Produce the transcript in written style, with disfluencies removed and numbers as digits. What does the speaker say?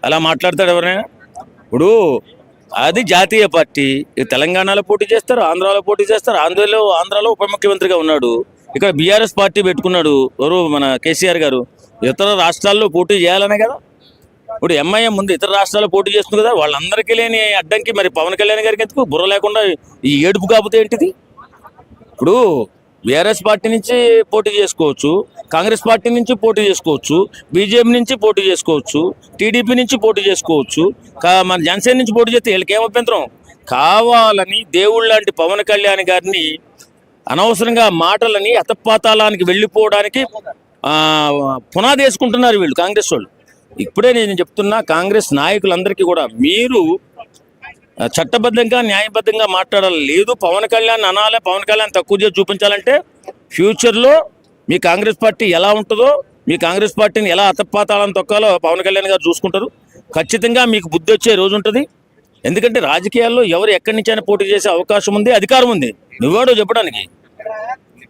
అలా మాట్లాడతాడు ఎవరైనా? ఇప్పుడు అది జాతీయ పార్టీ. తెలంగాణలో పోటీ చేస్తారు, ఆంధ్రాలో పోటీ చేస్తారు. ఆంధ్రాలో ఉప ముఖ్యమంత్రిగా ఉన్నాడు. ఇక్కడ బీఆర్ఎస్ పార్టీ పెట్టుకున్నాడు ఎవరు, మన కేసీఆర్ గారు. ఇతర రాష్ట్రాల్లో పోటీ చేయాలనే కదా. ఇప్పుడు ఎంఐఎం ముందు ఇతర రాష్ట్రాల్లో పోటీ చేస్తుంది కదా. వాళ్ళందరికీ లేని అడ్డంకి మరి పవన్ కళ్యాణ్ గారికి ఎందుకు? బుర్ర లేకుండా ఈ ఏడుపు కాకపోతే ఏంటిది? ఇప్పుడు బీఆర్ఎస్ పార్టీ నుంచి పోటీ చేసుకోవచ్చు, కాంగ్రెస్ పార్టీ నుంచి పోటీ చేసుకోవచ్చు, బీజేపీ నుంచి పోటీ చేసుకోవచ్చు, టీడీపీ నుంచి పోటీ చేసుకోవచ్చు, మన జనసేన నుంచి పోటీ చేస్తే వీళ్ళకి ఏం అభ్యంతరం? కావాలని దేవుళ్ళ లాంటి పవన్ కళ్యాణ్ గారిని అనవసరంగా మాటలని అతపాతాళానికి వెళ్ళిపోవడానికి పునాది వేసుకుంటున్నారు వీళ్ళు, కాంగ్రెస్ వాళ్ళు. ఇప్పుడే నేను చెప్తున్నా కాంగ్రెస్ నాయకులందరికీ కూడా, మీరు చట్టబద్ధంగా న్యాయబద్ధంగా మాట్లాడాలి. లేదు పవన్ కళ్యాణ్ అనాలే, పవన్ కళ్యాణ్ తక్కువ చేసి చూపించాలంటే ఫ్యూచర్లో మీ కాంగ్రెస్ పార్టీ ఎలా ఉంటుందో, మీ కాంగ్రెస్ పార్టీని ఎలా అతపాతాళం తొక్కాలో పవన్ కళ్యాణ్ గారు చూసుకుంటారు. ఖచ్చితంగా మీకు బుద్ధి వచ్చే రోజు ఉంటుంది. ఎందుకంటే రాజకీయాల్లో ఎవరు ఎక్కడి నుంచైనా పోటీ చేసే అవకాశం ఉంది, అధికారం ఉంది. నువ్వేడో చెప్పడానికి.